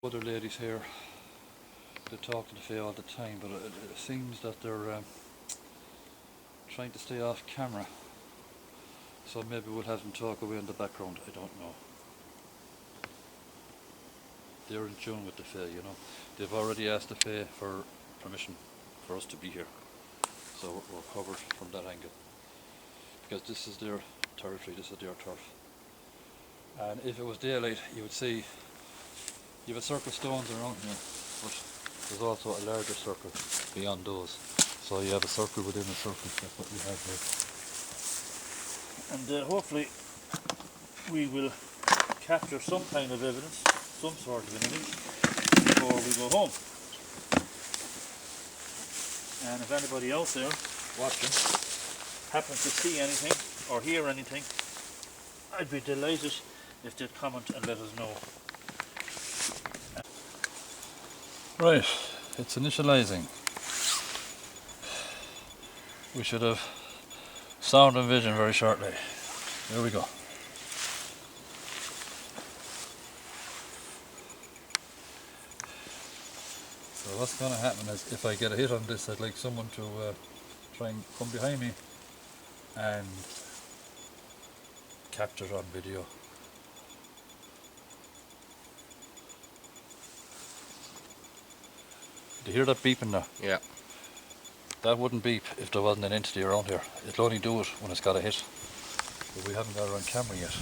Other ladies here, they talk to the Fae all the time, but it seems that they're trying to stay off camera. So maybe we'll have them talk away in the background, I don't know. They're in tune with the Fae, you know. They've already asked the Fae for permission for us to be here. So we're covered from that angle. Because this is their territory, this is their turf. And if it was daylight, you would see you have a circle of stones around here, but there's also a larger circle beyond those. So you have a circle within a circle, that's what we have here. And hopefully we will capture some kind of evidence, some sort of an image, before we go home. And if anybody else there watching happens to see anything or hear anything, I'd be delighted if they'd comment and let us know. Right, it's initializing. We should have sound and vision very shortly. Here we go. So what's going to happen is, if I get a hit on this, I'd like someone to try and come behind me and capture it on video. Do you hear that beeping now? Yeah. That wouldn't beep if there wasn't an entity around here. It'll only do it when it's got a hit. But we haven't got it on camera yet.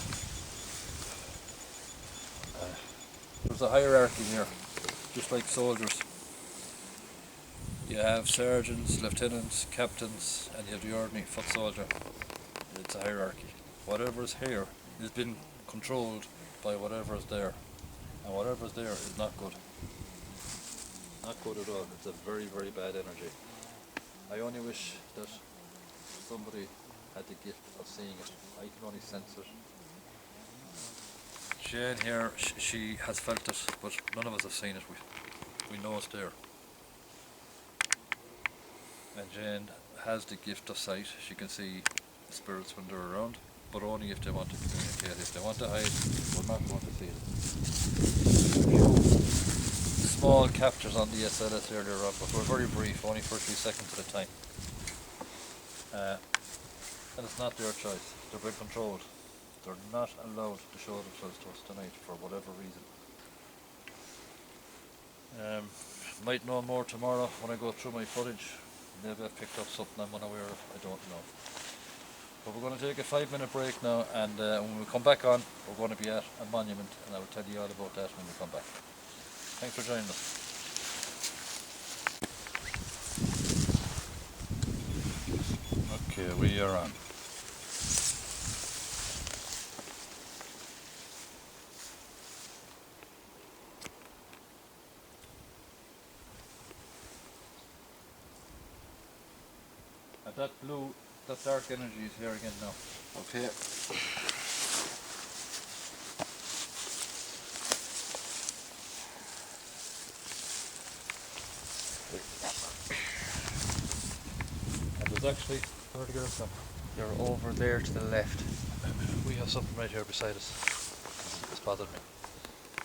There's a hierarchy here, just like soldiers. You have sergeants, lieutenants, captains, and you have the ordinary foot soldier. It's a hierarchy. Whatever's here has been controlled by whatever's there. And whatever's there is not good. Not good at all. It's a very, very bad energy. I only wish that somebody had the gift of seeing it. I can only sense it. Jane here, she has felt it, but none of us have seen it. We know it's there. And Jane has the gift of sight. She can see spirits when they're around, but only if they want to communicate. If they want to hide, we're not going to see it. Small captures on the SLS earlier on, but were very brief, only for a few seconds at a time. And it's not their choice. They're being controlled. They're not allowed to show themselves to us tonight for whatever reason. Might know more tomorrow when I go through my footage. Maybe I've picked up something I'm unaware of. I don't know. But we're going to take a 5-minute break now, and when we come back on, we're going to be at a monument, and I will tell you all about that when we come back. Thanks for joining us. Okay, we are on. And that blue, that dark energy is here again now. Okay. And there's actually, where the girls come? You're over there to the left. We have something right here beside us. It's bothered me.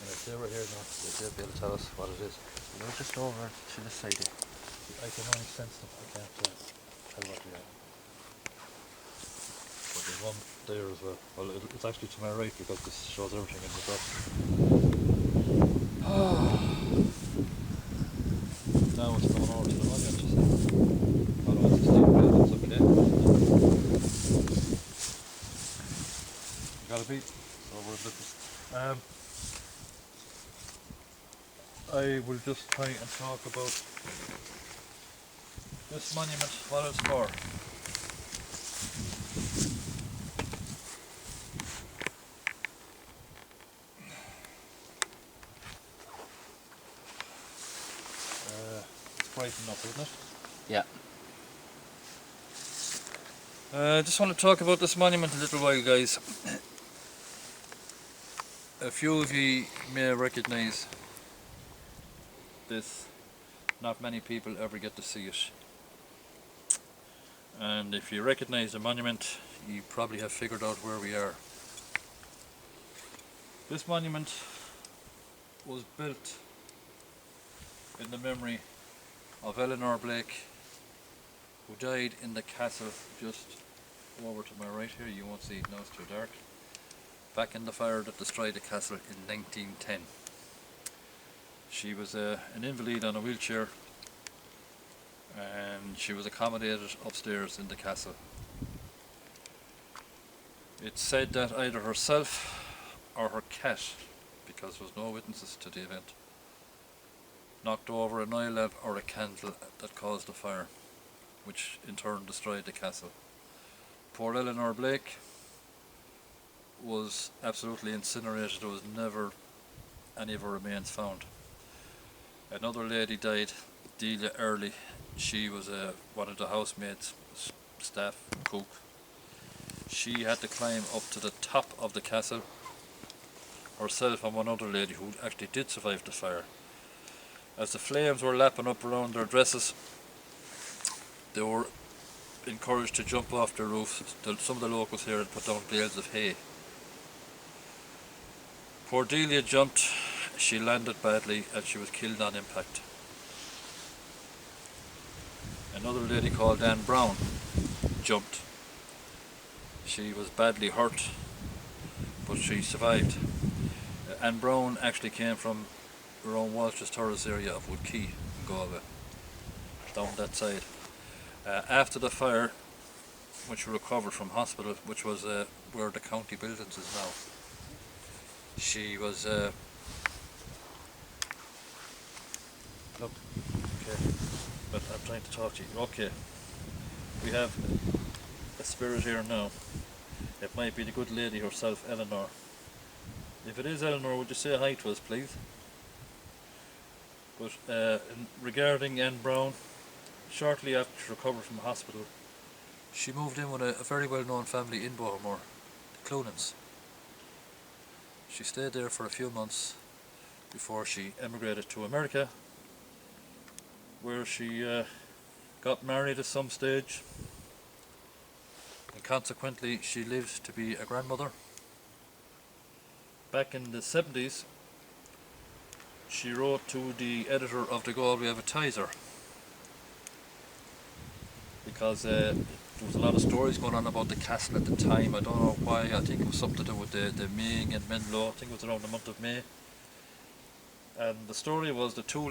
And if they were here now, they'd be able to tell us what it is. You're just over to the side here. I can only sense them. I can't tell what they are. But there's one there as well. Well, it's actually to my right because this shows everything in the dark. Now it's going over to the monument, just now. Oh no, it's the same way that's up there. You got a beat? So we're a bit. I will just try and talk about this monument, what it's for. It's bright enough, isn't it? Yeah. I just want to talk about this monument a little while, guys. A few of you may recognise this. Not many people ever get to see it. And if you recognise the monument, you probably have figured out where we are. This monument was built in the memory of Eleanor Blake, who died in the castle just over to my right here. You won't see it now, it's too dark. Back in the fire that destroyed the castle in 1910. She was an invalid on a wheelchair, and she was accommodated upstairs in the castle. It's said that either herself or her cat, because there was no witnesses to the event, knocked over an oil lamp or a candle that caused the fire, which in turn destroyed the castle. Poor Eleanor Blake was absolutely incinerated. There was never any of her remains found. Another lady died, Delia Early. She was one of the housemaids, staff, cook. She had to climb up to the top of the castle herself and one other lady who actually did survive the fire. As the flames were lapping up around their dresses, they were encouraged to jump off the roof. Some of the locals here had put down bales of hay. Poor Delia jumped, she landed badly and she was killed on impact. Another lady called Anne Brown jumped. She was badly hurt, but she survived. Anne Brown actually came from around Walsh's Torres area of Woodkey in Galway, down that side. After the fire, when she recovered from hospital, which was where the county buildings is now, she was look, okay, but I'm trying to talk to you. Okay, we have a spirit here now. It might be the good lady herself, Eleanor. If it is Eleanor, would you say hi to us, please? But regarding Anne Brown, shortly after she recovered from hospital, she moved in with a very well-known family in Bohermore, the Cloonans. She stayed there for a few months before she emigrated to America, where she got married at some stage, and consequently she lived to be a grandmother. Back in the 70s, she wrote to the editor of the Galway Advertiser, because there was a lot of stories going on about the castle at the time. I don't know why. I think it was something to do with the Maying and Menlo. I think it was around the month of May. And the story was the three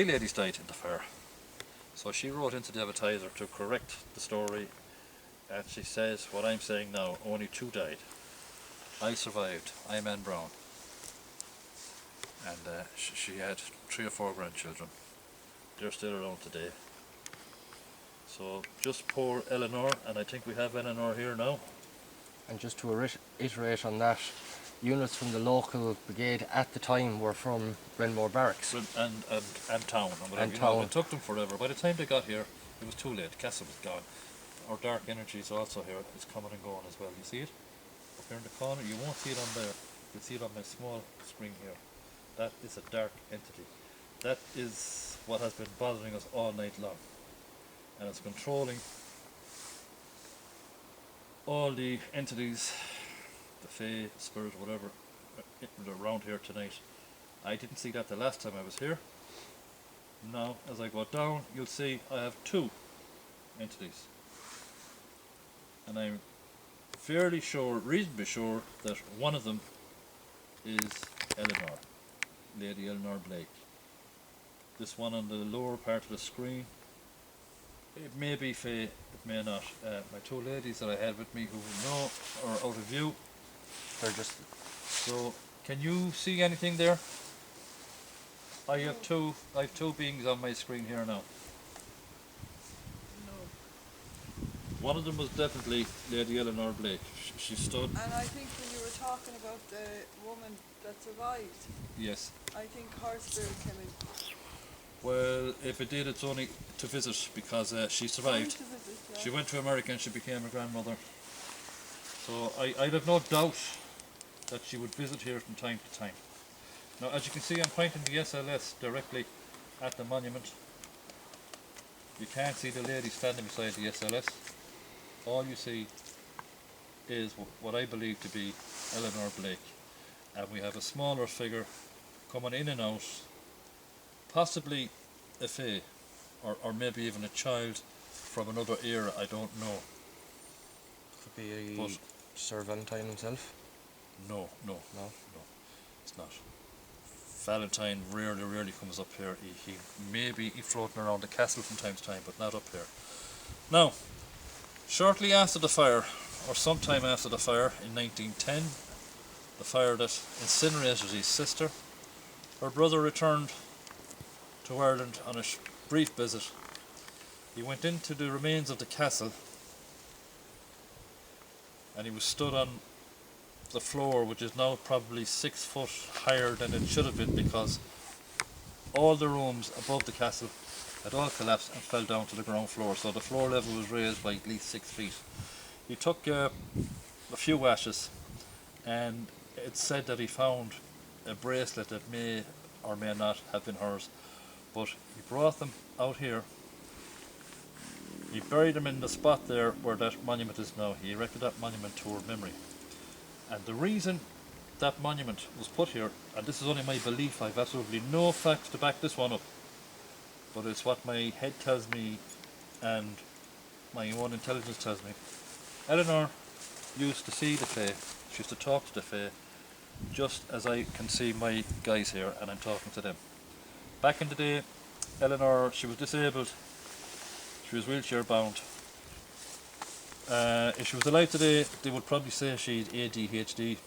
ladies died in the fire. So she wrote into the Advertiser to correct the story, and she says what I'm saying now: only 2 died. I survived. I'm Anne Brown. And she had 3 or 4 grandchildren. They're still around today. So just poor Eleanor, and I think we have Eleanor here now. And just to iterate on that, units from the local brigade at the time were from Renmore Barracks. And town. And You town. know, it took them forever. By the time they got here, it was too late. The castle was gone. Our dark energy is also here. It's coming and going as well. You see it? Up here in the corner. You won't see it on there. You'll see it on my small screen here. That is a dark entity. That is what has been bothering us all night long. And it's controlling all the entities, the fae, spirit, whatever, around here tonight. I didn't see that the last time I was here. Now, as I go down, you'll see I have 2 entities. And I'm fairly sure, reasonably sure, that one of them is Eleanor, Lady Eleanor Blake. This one on the lower part of the screen, it may be fae, it may not. My 2 ladies that I had with me who know are out of view. They're just... So, can you see anything there? I have two beings on my screen here now. No. One of them was definitely Lady Eleanor Blake. She stood. And I think when you were talking about the woman that survived, Yes. I think her spirit came in. Well, if it did, it's only to visit, because she survived. To visit, yeah. She went to America and she became a grandmother. So I'd have no doubt that she would visit here from time to time. Now, as you can see, I'm pointing the SLS directly at the monument. You can't see the lady standing beside the SLS. All you see is what I believe to be Eleanor Blake. And we have a smaller figure coming in and out, possibly a fae, or maybe even a child from another era, I don't know. Could be But Sir Valentine himself. no, No. it's not. Valentine rarely comes up here. He maybe floating around the castle from time to time, but not up here. Now, shortly after the fire, or sometime after the fire in 1910, the fire that incinerated his sister, her brother returned to Ireland on a brief visit. He went into the remains of the castle and he was stood on the floor, which is now probably 6 foot higher than it should have been, because all the rooms above the castle had all collapsed and fell down to the ground floor, so the floor level was raised by at least 6 feet. He took a few ashes, and it's said that he found a bracelet that may or may not have been hers, but he brought them out here. He buried them in the spot there where that monument is now. He erected that monument to her memory. And the reason that monument was put here, and this is only my belief, I've absolutely no facts to back this one up, but it's what my head tells me and my own intelligence tells me. Eleanor used to see the fae, she used to talk to the fae, just as I can see my guys here and I'm talking to them. Back in the day, Eleanor, she was disabled, she was wheelchair bound. If she was alive today, they would probably say she had ADHD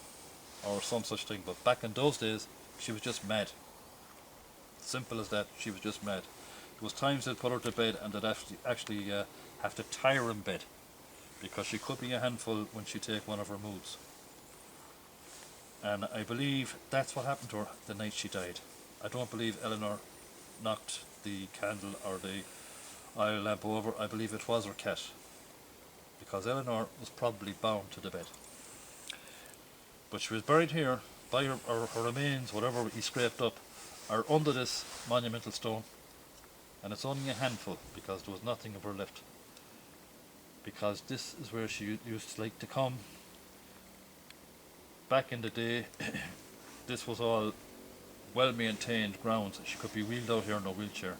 or some such thing, but back in those days, she was just mad. Simple as that, she was just mad. There was times they'd put her to bed and they'd actually have to tie her in bed, because she could be a handful when she'd take one of her moods. And I believe that's what happened to her the night she died. I don't believe Eleanor knocked the candle or the oil lamp over. I believe it was her cat, because Eleanor was probably bound to the bed. But she was buried here by her remains, whatever he scraped up, are under this monumental stone, and it's only a handful because there was nothing of her left. Because this is where she used to like to come. Back in the day, this was all well maintained grounds. She could be wheeled out here in a wheelchair,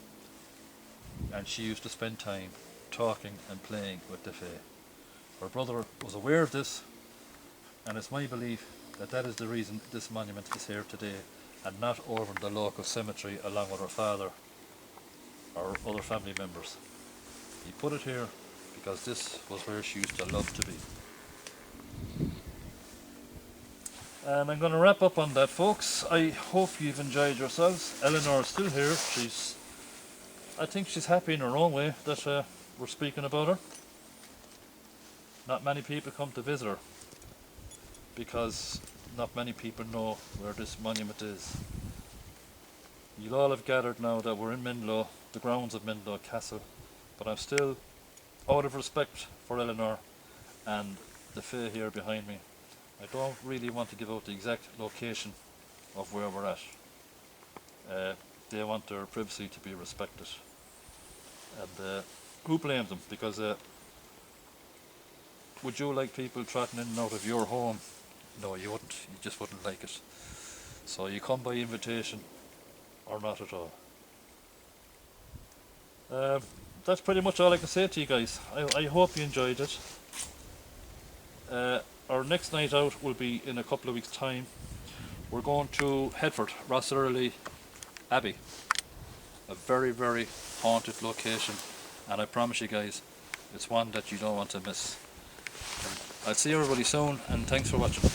and she used to spend time talking and playing with the fae. Her brother was aware of this, and it's my belief that that is the reason this monument is here today and not over in the local cemetery along with her father or other family members. He put it here because this was where she used to love to be. And I'm going to wrap up on that, folks. I hope you've enjoyed yourselves. Eleanor is still here. I think she's happy in her own way that we're speaking about her. Not many people come to visit her because not many people know where this monument is. You'll all have gathered now that we're in Menlo, the grounds of Menlo Castle, but I'm still, out of respect for Eleanor and the fae here behind me, I don't really want to give out the exact location of where we're at. They want their privacy to be respected, and who blames them? Because would you like people trotting in and out of your home? No, you wouldn't. You just wouldn't like it. So you come by invitation or not at all. That's pretty much all I can say to you guys. I hope you enjoyed it. Our next night out will be in a couple of weeks' time. We're going to Headford, Rosserley Abbey. A very, very haunted location, and I promise you guys, it's one that you don't want to miss. I'll see everybody soon, and thanks for watching.